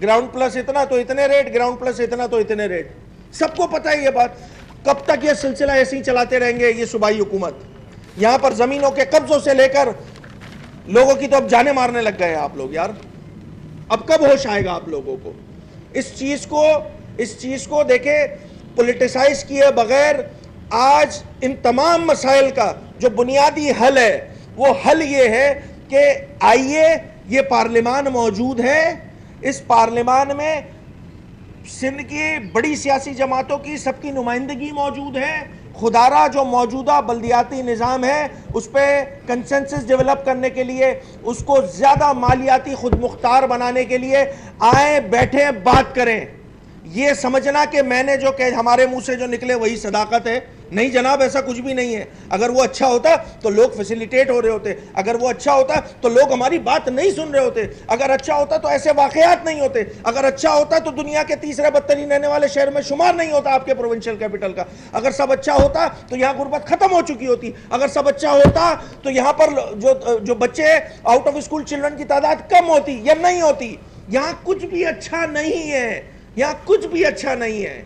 Ground plus اتنا تو اتنے ریٹ، گراؤنڈ پلس اتنا تو اتنے ریٹ. سب کو پتہ ہے یہ بات. کب تک یہ سلسلہ ایسے ہی چلاتے رہیں گے یہ صوبائی حکومت؟ یہاں پر زمینوں کے قبضوں سے لے کر لوگوں کی تو اب جانیں مارنے لگ گئے آپ لوگ یار. اب کب ہوش آئے گا آپ لوگوں کو؟ اس چیز کو دیکھیں پولیٹیسائز کیے بغیر آج ان تمام مسائل کا جو بنیادی حل ہے وہ حل یہ ہے کہ آئیے، یہ پارلیمان موجود ہے، اس پارلیمان میں سندھ کی بڑی سیاسی جماعتوں کی سب کی نمائندگی موجود ہے. خدارہ جو موجودہ بلدیاتی نظام ہے اس پہ کنسنسس ڈیولپ کرنے کے لیے، اس کو زیادہ مالیاتی خود مختار بنانے کے لیے آئیں، بیٹھیں، بات کریں. یہ سمجھنا کہ میں نے جو کہ ہمارے منہ سے جو نکلے وہی صداقت ہے، نہیں جناب، ایسا کچھ بھی نہیں ہے. اگر وہ اچھا ہوتا تو لوگ فیسیلیٹیٹ ہو رہے ہوتے، اگر وہ اچھا ہوتا تو لوگ ہماری بات نہیں سن رہے ہوتے، اگر اچھا ہوتا تو ایسے واقعات نہیں ہوتے، اگر اچھا ہوتا تو دنیا کے تیسرے بدترین رہنے والے شہر میں شمار نہیں ہوتا آپ کے پروونشل کیپٹل کا، اگر سب اچھا ہوتا تو یہاں غربت ختم ہو چکی ہوتی، اگر سب اچھا ہوتا تو یہاں پر جو بچے آؤٹ آف اسکول چلڈرن کی تعداد کم ہوتی یا نہیں ہوتی. یہاں کچھ بھی اچھا نہیں ہے، یہاں کچھ بھی اچھا نہیں ہے،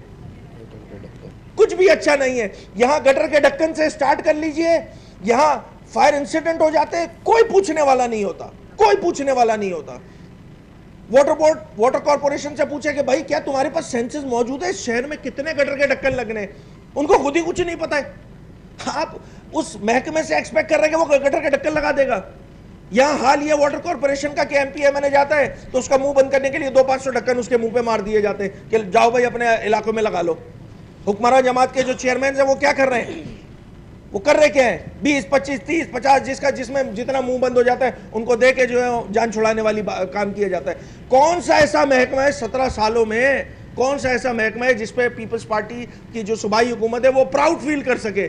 کچھ بھی اچھا نہیں ہے. یہاں گٹر کے ڈھکن سے سٹارٹ کر لیجئے، یہاں فائر انسیڈنٹ ہو جاتے، کوئی پوچھنے والا نہیں ہوتا، کوئی پوچھنے والا نہیں ہوتا. واٹر کارپوریشن سے پوچھے کہ بھائی کیا تمہارے پاس سینسز موجود ہے اس شہر میں کتنے گٹر کے ڈھکن لگنے؟ ان کو خود ہی کچھ نہیں پتا ہے. آپ اس محکمے سے ایکسپیکٹ کر رہے ہیں کہ وہ گٹر کے ڈھکن لگا دے گا. یہاں حال یہ واٹر کارپوریشن کا کہ ایم پی ایم این اے جاتا ہے تو اس کا منہ بند کرنے کے لیے 200-500 ڈھکن اس کے منہ پہ مار دیے جاتے ہیں کہ جاؤ بھائی اپنے علاقوں میں لگا لو. حکمراں جماعت کے جو چیئرمین ہیں وہ کیا کر رہے ہیں؟ وہ کر رہے کیا ہیں؟ 20, 25, 30, 50 جس میں جتنا منہ بند ہو جاتا ہے ان کو دے کے جو ہے جان چھڑانے والی کام کیا جاتا ہے. کون سا ایسا محکمہ ہے 17 سالوں میں، کون سا ایسا محکمہ ہے جس پہ پیپلز پارٹی کی جو صوبائی حکومت ہے وہ پراؤڈ فیل کر سکے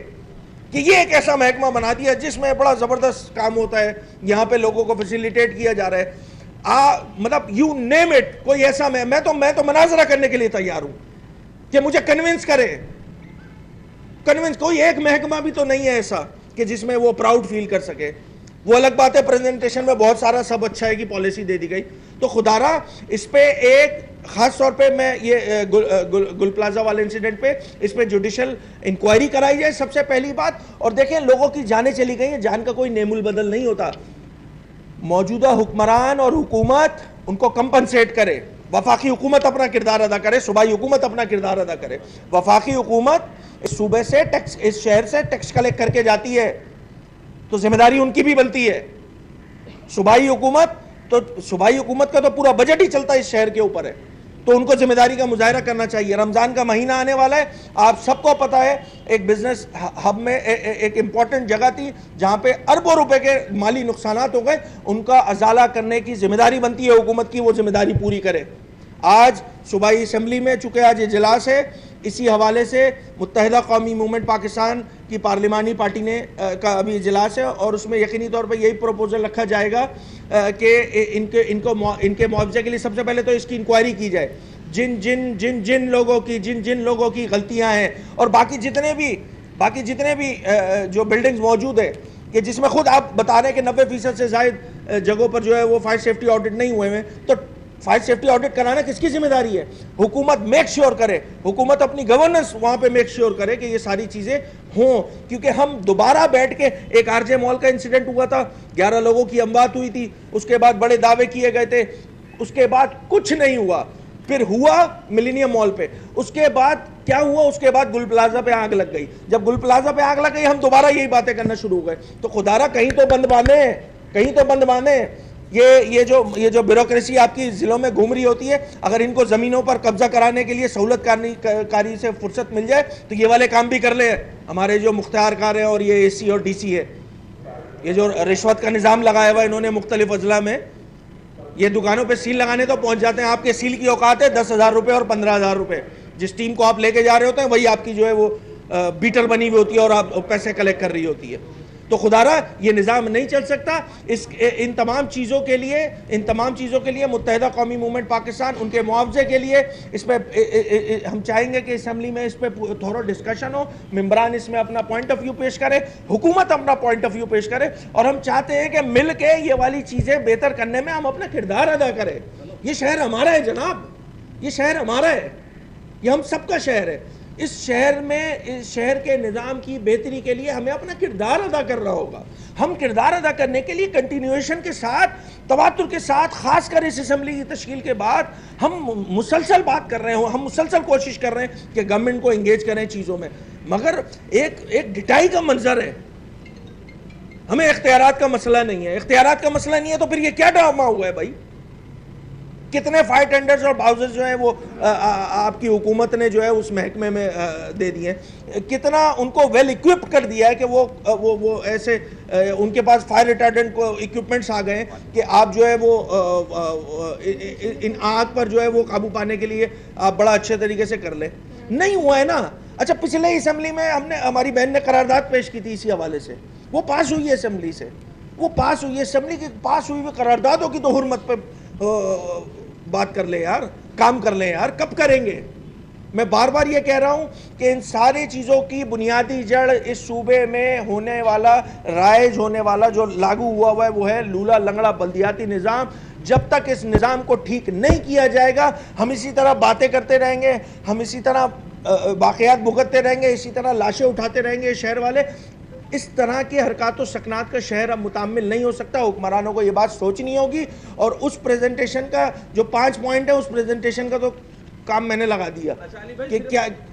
کہ یہ ایک ایسا محکمہ بنا دیا جس میں بڑا زبردست کام ہوتا ہے، یہاں پہ لوگوں کو فیسیلیٹیٹ کیا جا رہا ہے. مطلب یو نیم اٹ، کوئی ایسا میں تو مناظرہ کرنے کے لیے تیار ہوں کہ مجھے کنونس کرے. کوئی ایک محکمہ بھی تو نہیں ہے ایسا کہ جس میں وہ پراؤڈ فیل کر سکے. وہ الگ بات ہے پریزنٹیشن میں بہت سارا سب اچھا ہے کہ پالیسی دے دی گئی. تو خدارہ اس پہ ایک خاص طور پہ میں یہ گل پلازا والے انسیڈنٹ پہ اس پہ جوڈیشل انکوائری کرائی جائے سب سے پہلی بات. اور دیکھیں لوگوں کی جانیں چلی گئی ہیں، جان کا کوئی نیم البدل نہیں ہوتا. موجودہ حکمران اور حکومت ان کو کمپنسیٹ کرے، وفاقی حکومت اپنا کردار ادا کرے، صوبائی حکومت اپنا کردار ادا کرے. وفاقی حکومت اس صوبے سے ٹیکس، اس شہر سے ٹیکس کلیکٹ کر کے جاتی ہے تو ذمہ داری ان کی بھی بنتی ہے. صوبائی حکومت کا تو پورا بجٹ ہی چلتا ہے اس شہر کے اوپر ہے، تو ان کو ذمہ داری کا مظاہرہ کرنا چاہیے. رمضان کا مہینہ آنے والا ہے، آپ سب کو پتا ہے ایک بزنس ہب میں ایک امپورٹنٹ جگہ تھی جہاں پہ اربوں روپے کے مالی نقصانات ہو گئے، ان کا ازالہ کرنے کی ذمہ داری بنتی ہے حکومت کی، وہ ذمہ داری پوری کرے. آج صوبائی اسمبلی میں چونکہ آج اجلاس ہے، اسی حوالے سے متحدہ قومی موومنٹ پاکستان کی پارلیمانی پارٹی نے کا ابھی اجلاس ہے اور اس میں یقینی طور پر یہی پروپوزل رکھا جائے گا کہ ان کے معاوضے کے لیے سب سے پہلے تو اس کی انکوائری کی جائے. جن لوگوں کی غلطیاں ہیں اور باقی جتنے بھی جو بلڈنگز موجود ہے کہ جس میں خود آپ بتا رہے ہیں کہ 90% سے زائد جگہوں پر جو ہے وہ فائر سیفٹی آڈٹ نہیں ہوئے ہیں، تو فائر سیفٹی آڈٹ کرانا کس کی ذمہ داری ہے؟ حکومت میک شیور کرے، حکومت اپنی گورننس وہاں پہ میک شیور کرے کہ یہ ساری چیزیں ہوں. کیونکہ ہم دوبارہ بیٹھ کے ایک آر جے مال کا انسیڈنٹ ہوا تھا، 11 لوگوں کی اموات ہوئی تھی، اس کے بعد بڑے دعوے کیے گئے تھے، اس کے بعد کچھ نہیں ہوا. پھر ہوا ملینیم مال پہ، اس کے بعد کیا ہوا؟ اس کے بعد گل پلازا پہ آگ لگ گئی. جب گل پلازا پہ آگ لگ گئی ہم دوبارہ یہی باتیں کرنا شروع ہو گئے. تو خدارہ کہیں تو بند باندھیں. یہ جو بیوروکریسی آپ کی ضلعوں میں گھوم رہی ہوتی ہے، اگر ان کو زمینوں پر قبضہ کرانے کے لیے سہولت کاری سے فرصت مل جائے تو یہ والے کام بھی کر لیں. ہمارے جو مختار کار ہیں اور یہ اے سی اور ڈی سی ہے، یہ جو رشوت کا نظام لگایا ہوا ہے انہوں نے مختلف اضلاع میں، یہ دکانوں پہ سیل لگانے تو پہنچ جاتے ہیں. آپ کے سیل کی اوقات ہے 10,000 روپے اور 15,000 روپے. جس ٹیم کو آپ لے کے جا رہے ہوتے ہیں وہی آپ کی جو ہے وہ بیٹر بنی ہوئی ہوتی ہے اور آپ پیسے کلیکٹ کر رہی ہوتی ہے. تو خدارہ یہ نظام نہیں چل سکتا. ان تمام چیزوں کے لیے متحدہ قومی موومنٹ پاکستان ان کے معاوضے کے لیے اس پہ ہم چاہیں گے کہ اسمبلی میں اس پہ تھورو ڈسکشن ہو، ممبران اس میں اپنا پوائنٹ آف ویو پیش کرے، حکومت اپنا پوائنٹ آف ویو پیش کرے، اور ہم چاہتے ہیں کہ مل کے یہ والی چیزیں بہتر کرنے میں ہم اپنا کردار ادا کریں. یہ شہر ہمارا ہے جناب, یہ شہر ہمارا ہے, یہ ہم سب کا شہر ہے. اس شہر میں, اس شہر کے نظام کی بہتری کے لیے ہمیں اپنا کردار ادا کرنا ہوگا. ہم کردار ادا کرنے کے لیے کنٹینیویشن کے ساتھ, تواتر کے ساتھ, خاص کر اس اسمبلی کی تشکیل کے بعد ہم مسلسل بات کر رہے ہیں, ہم مسلسل کوشش کر رہے ہیں کہ گورنمنٹ کو انگیج کریں چیزوں میں, مگر ایک ڈٹائی کا منظر ہے. ہمیں اختیارات کا مسئلہ نہیں ہے, اختیارات کا مسئلہ نہیں ہے تو پھر یہ کیا ڈرامہ ہوا ہے بھائی؟ کتنے فائر ٹینڈرز اور باؤزرز جو ہیں وہ آپ کی حکومت نے جو ہے اس محکمے میں دے دیے ہیں, کتنا ان کو ویل ایکوپڈ کر دیا ہے کہ وہ ایسے ان کے پاس فائر ریٹارڈنٹ کو ایکوپمنٹس آ گئے ہیں کہ آپ جو ہے وہ ان آگ پر جو ہے وہ قابو پانے کے لیے آپ بڑا اچھے طریقے سے کر لیں. نہیں ہوا ہے نا. اچھا, پچھلے اسمبلی میں ہماری بہن نے قرارداد پیش کی تھی اسی حوالے سے, وہ پاس ہوئی ہے اسمبلی سے, وہ پاس ہوئی ہے اسمبلی کی پاس ہوئی ہوئی قراردادوں کی تو حرمت پہ بات کر لیں یار, کام کر لیں یار. کب کریں گے؟ میں بار بار یہ کہہ رہا ہوں کہ ان ساری چیزوں کی بنیادی جڑ اس صوبے میں ہونے والا, رائج ہونے والا, جو لاگو ہوا ہے وہ ہے لولا لنگڑا بلدیاتی نظام. جب تک اس نظام کو ٹھیک نہیں کیا جائے گا ہم اسی طرح باتیں کرتے رہیں گے, ہم اسی طرح واقعات بھگتتے رہیں گے, اسی طرح لاشیں اٹھاتے رہیں گے شہر والے. اس طرح کی حرکات و سکنات کا شہر اب متعامل نہیں ہو سکتا. حکمرانوں کو یہ بات سوچنی ہوگی, اور اس پریزنٹیشن کا جو 5 پوائنٹ ہے اس پریزنٹیشن کا تو کام میں نے لگا دیا کہ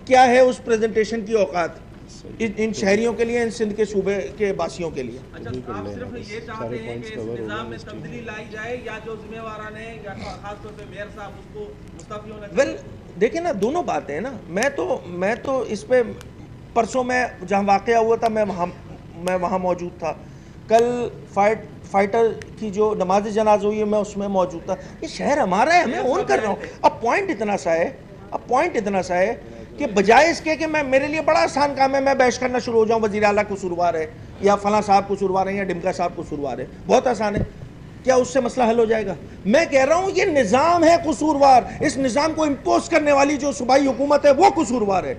کیا ہے اس پریزنٹیشن کی اوقات ان شہریوں کے لیے, ان سندھ کے صوبے کے باسیوں کے لیے. اچھا, آپ صرف یہ چاہتے ہیں کہ اس نظام میں تبدیلی لائی جائے, یا جو ذمہ داران ہیں یا خاص طور پہ میئر صاحب اس کو مستعفی ہونا چاہیے؟ ویل دیکھیں نا, دونوں باتیں ہیں نا. میں تو اس پہ پرسوں میں جہاں واقعہ ہوا تھا میں وہاں موجود تھا. کل فائٹر کی جو نماز جنازہ ہوئی ہے میں اس میں موجود تھا. یہ شہر ہمارا ہے, ہمیں اون کر رہا ہوں. اب پوائنٹ اتنا سا ہے کہ بجائے اس کے کہ میرے لیے بڑا آسان کام ہے میں بحث کرنا شروع ہو جاؤں وزیر اعلیٰ قصوروار ہے یا فلاں صاحب قصوروار ہے یا ڈمکا صاحب قصوروار ہے, بہت آسان ہے. کیا اس سے مسئلہ حل ہو جائے گا؟ میں کہہ رہا ہوں یہ نظام ہے قصوروار. اس نظام کو امپوز کرنے والی جو صوبائی حکومت ہے وہ قصوروار ہے.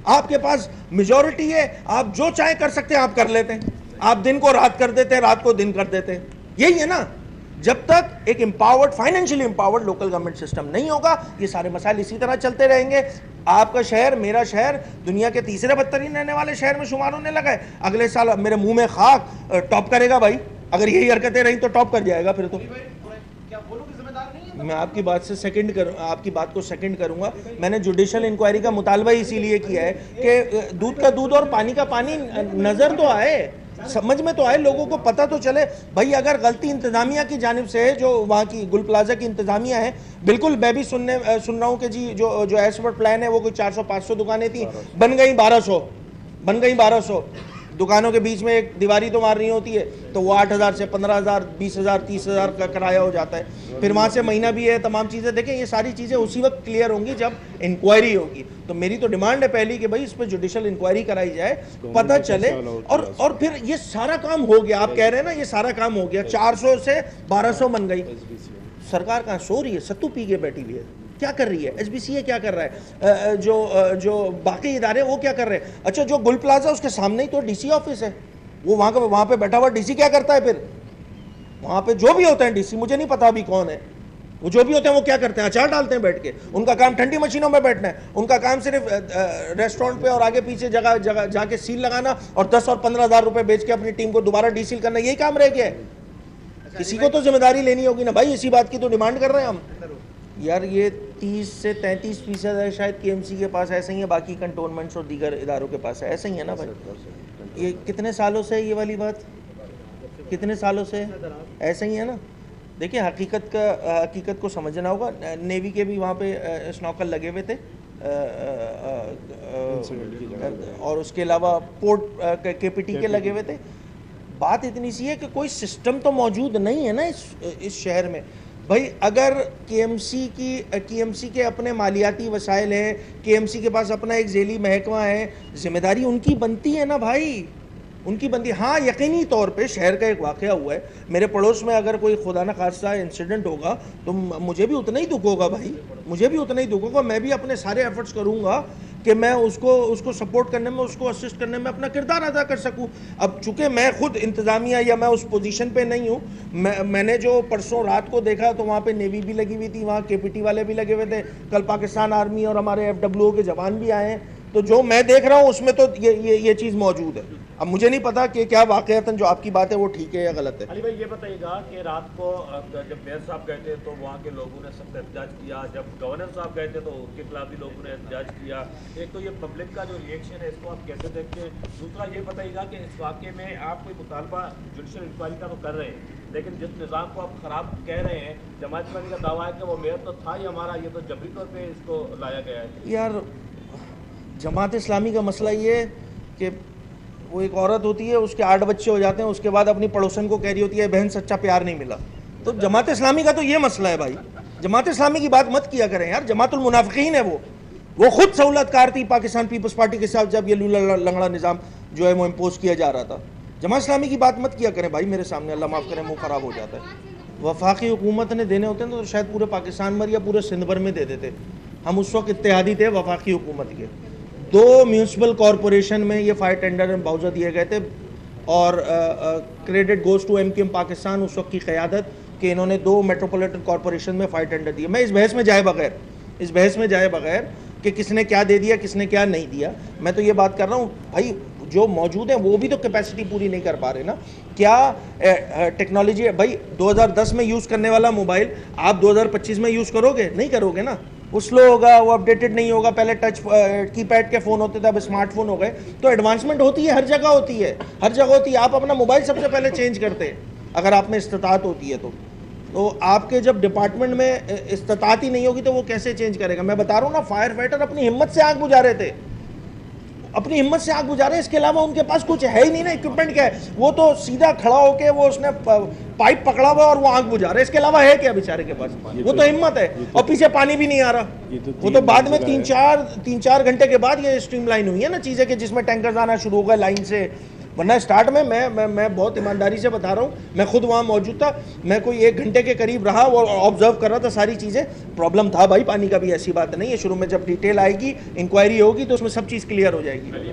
آپ کے پاس میجورٹی ہے, آپ جو چاہیں کر سکتے ہیں, آپ کر لیتے ہیں. آپ دن کو رات کر دیتے ہیں, رات کو دن کر دیتے ہیں. یہی ہے نا. جب تک ایک empowered, financially empowered local government system نہیں ہوگا یہ سارے مسائل اسی طرح چلتے رہیں گے. آپ کا شہر, میرا شہر دنیا کے تیسرے بدترین رہنے والے شہر میں شمار ہونے لگا ہے. اگلے سال میرے منہ میں خاک ٹاپ کرے گا بھائی. اگر یہی حرکتیں رہیں تو ٹاپ کر جائے گا پھر تو. میں آپ کی بات کو سیکنڈ کروں گا. میں نے جوڈیشل انکوائری کا مطالبہ اسی لیے کیا ہے کہ دودھ کا دودھ اور پانی کا پانی نظر تو آئے, سمجھ میں تو آئے, لوگوں کو پتہ تو چلے. بھائی اگر غلطی انتظامیہ کی جانب سے ہے, جو وہاں کی گل پلازا کی انتظامیہ ہے, بالکل میں بھی سن رہا ہوں کہ جی جو ایس پر پلان ہے وہ کوئی 400-500 دکانیں تھیں, بن گئی 1200 دکانوں کے بیچ میں ایک دیواری تو مارنی ہوتی ہے تو وہ 8,000 سے 15,000 20,000 30,000 کا کرایہ ہو جاتا ہے. پھر وہاں سے مہینہ بھی ہے, تمام چیزیں. دیکھیں یہ ساری چیزیں اسی وقت کلیئر ہوں گی جب انکوائری ہوگی. تو میری تو ڈیمانڈ ہے پہلی کہ بھائی اس پہ جوڈیشل انکوائری کرائی جائے, پتہ چلے. اور پھر یہ سارا کام ہو گیا, آپ کہہ رہے ہیں نا یہ سارا کام ہو گیا, 400 سے 1200 بن گئی. سرکار کہاں سو رہی ہے, ستو پی کے بیٹھی ہوئی ہے. کیا کر رہی ہے؟ ایس بی سی اے کیا کر رہا ہے؟ جو باقی ادارے وہ کیا کر رہے ہیں؟ اچھا جو گل پلازا اس کے سامنے ہی تو ڈی سی آفس ہے, وہ وہاں پہ بیٹھا ہوا ڈی سی کیا کرتا ہے پھر؟ وہاں پہ جو بھی ہوتا ہے ڈی سی, مجھے نہیں پتا ابھی کون ہے, وہ جو بھی ہوتے ہیں وہ کیا کرتے ہیں؟ اچار ڈالتے ہیں بیٹھ کے. ان کا کام ٹھنڈی مشینوں میں بیٹھنا ہے, ان کا کام صرف ریسٹورنٹ پہ اور آگے پیچھے جگہ جا کے سیل لگانا اور 10 اور 15,000 روپے بیچ کے اپنی ٹیم کو دوبارہ ڈی سیل کرنا, یہی کام رہ گیا ہے. کسی کو تو ذمہ داری لینی ہوگی نا بھائی. اسی بات کی تو ڈیمانڈ کر رہے ہیں ہم یار. یہ 30 سے 33% ہے شاید کے ایم سی کے پاس, ایسا ہی ہے. باقی کنٹونمنٹس اور دیگر اداروں کے پاس ہے, ایسا ہی ہے نا بھائی. یہ کتنے سالوں سے یہ والی بات, کتنے سالوں سے ایسا ہی ہے نا. دیکھیں حقیقت کو سمجھنا ہوگا. نیوی کے بھی وہاں پہ اسنوکل لگے ہوئے تھے, اور اس کے علاوہ پورٹ کے پی ٹی کے لگے ہوئے تھے. بات اتنی سی ہے کہ کوئی سسٹم تو موجود نہیں ہے نا اس شہر میں. بھائی اگر کے ایم سی کے اپنے مالیاتی وسائل ہیں, کے ایم سی کے پاس اپنا ایک ذیلی محکمہ ہے, ذمہ داری ان کی بنتی ہے نا بھائی, ان کی بنتی. ہاں یقینی طور پہ شہر کا ایک واقعہ ہوا ہے, میرے پڑوس میں اگر کوئی خدا نہ خواستہ انسیڈنٹ ہوگا تو مجھے بھی اتنا ہی دکھ ہوگا بھائی, مجھے بھی اتنا ہی دکھ ہوگا. میں بھی اپنے سارے ایفرٹس کروں گا کہ میں اس کو سپورٹ کرنے میں، اس کو اسسٹ کرنے میں اپنا کردار ادا کر سکوں. اب چونکہ میں خود انتظامیہ یا میں اس پوزیشن پہ نہیں ہوں، میں نے جو پرسوں رات کو دیکھا تو وہاں پہ نیوی بھی لگی ہوئی تھی، وہاں KPT والے بھی لگے ہوئے تھے، کل پاکستان آرمی اور ہمارے FWO کے جوان بھی آئے ہیں. تو جو میں دیکھ رہا ہوں اس میں تو یہ چیز موجود ہے. اب مجھے نہیں پتا کہ کیا واقعتاً جو آپ کی بات ہے وہ ٹھیک ہے یا غلط ہے. علی بھائی یہ بتائیے گا کہ رات کو جب میئر صاحب گئے تھے تو وہاں کے لوگوں نے سب کا احتجاج کیا، جب گورنر صاحب گئے تھے تو ان کے خلاف بھی لوگوں نے احتجاج کیا. ایک تو یہ پبلک کا جو ریئیکشن ہے اس کو آپ کیسے دیکھتے ہیں؟ دوسرا یہ بتائیے گا کہ اس واقعے میں آپ کوئی مطالبہ جوڈیشل انکوائری کا تو کر رہے ہیں، لیکن جس نظام کو آپ خراب کہہ رہے ہیں، جماعت اسلامی کا دعویٰ ہے کہ وہ میئر تو تھا ہی ہمارا، یہ تو جبری طور پہ اس کو لایا گیا ہے. یار جماعت اسلامی کا مسئلہ یہ ہے کہ وہ ایک عورت ہوتی ہے، اس کے 8 بچے ہو جاتے ہیں، اس کے بعد اپنی پڑوسن کو کہہ رہی ہوتی ہے بہن سچا پیار نہیں ملا. تو جماعت اسلامی کا تو یہ مسئلہ ہے بھائی. جماعت اسلامی کی بات مت کیا کریں یار. جماعت المنافقین ہے وہ خود سہولت کار تھی پاکستان پیپلز پارٹی کے ساتھ جب یہ لولا لنگڑا نظام جو ہے وہ امپوز کیا جا رہا تھا. جماعت اسلامی کی بات مت کیا کریں بھائی میرے سامنے، اللہ معاف کرے منہ خراب ہو جاتا ہے. وفاقی حکومت نے دینے ہوتے ہیں تو شاید پورے پاکستان میں یا پورے سندھ بھر میں دے دیتے. ہم اس وقت اتحادی تھے وفاقی حکومت کے. 2 میونسپل کارپوریشن میں یہ فائر ٹینڈر باوجہ دیے گئے تھے اور credit goes to MKM Pakistan اس وقت کی قیادت کہ انہوں نے 2 میٹروپولیٹن کارپوریشن میں فائر ٹینڈر دیے. میں اس بحث میں جائے بغیر کہ کس نے کیا دے دیا کس نے کیا نہیں دیا، میں تو یہ بات کر رہا ہوں بھائی جو موجود ہیں وہ بھی تو کیپیسٹی پوری نہیں کر پا رہے نا. کیا ٹیکنالوجی بھائی 2010 میں یوز کرنے والا موبائل آپ 2025 میں یوز کرو گے؟ نہیں کرو گے نا. وہ سلو ہوگا، وہ اپڈیٹڈ نہیں ہوگا. پہلے ٹچ کی پیڈ کے فون ہوتے تھے، اب اسمارٹ فون ہو گئے. تو ایڈوانسمنٹ ہوتی ہے، ہر جگہ ہوتی ہے. آپ اپنا موبائل سب سے پہلے چینج کرتے ہیں اگر آپ میں استطاعت ہوتی ہے تو آپ کے جب ڈپارٹمنٹ میں استطاعت ہی نہیں ہوگی تو وہ کیسے چینج کرے گا؟ میں بتا رہا ہوں نا، فائر فائٹر اپنی ہمت سے آگ بجھا رہے تھے، اس کے علاوہ ان کے پاس کچھ ہے ہی نہیں نا. اکوپمنٹ کیا ہے؟ وہ تو سیدھا کھڑا ہو کے اس نے پائپ پکڑا ہوا اور وہ آگ بجھا رہے. اس کے علاوہ ہے کیا بیچارے کے پاس؟ وہ تو ہمت ہے. اور پیچھے پانی بھی نہیں آ رہا. وہ تو بعد میں 3-4 گھنٹے کے بعد یہ اسٹریم لائن ہوئی ہے نا چیزیں کہ جس میں ٹینکرز آنا شروع ہو گئے لائن سے. ورنہ اسٹارٹ میں میں بہت ایمانداری سے بتا رہا ہوں، میں خود وہاں موجود تھا. میں کوئی 1 گھنٹے کے قریب رہا اور آبزرو کر رہا تھا ساری چیزیں. پرابلم تھا بھائی پانی کا بھی، ایسی بات نہیں ہے. شروع میں جب ڈیٹیل آئے گی، انکوائری ہوگی تو اس میں سب چیز کلیئر ہو جائے گی.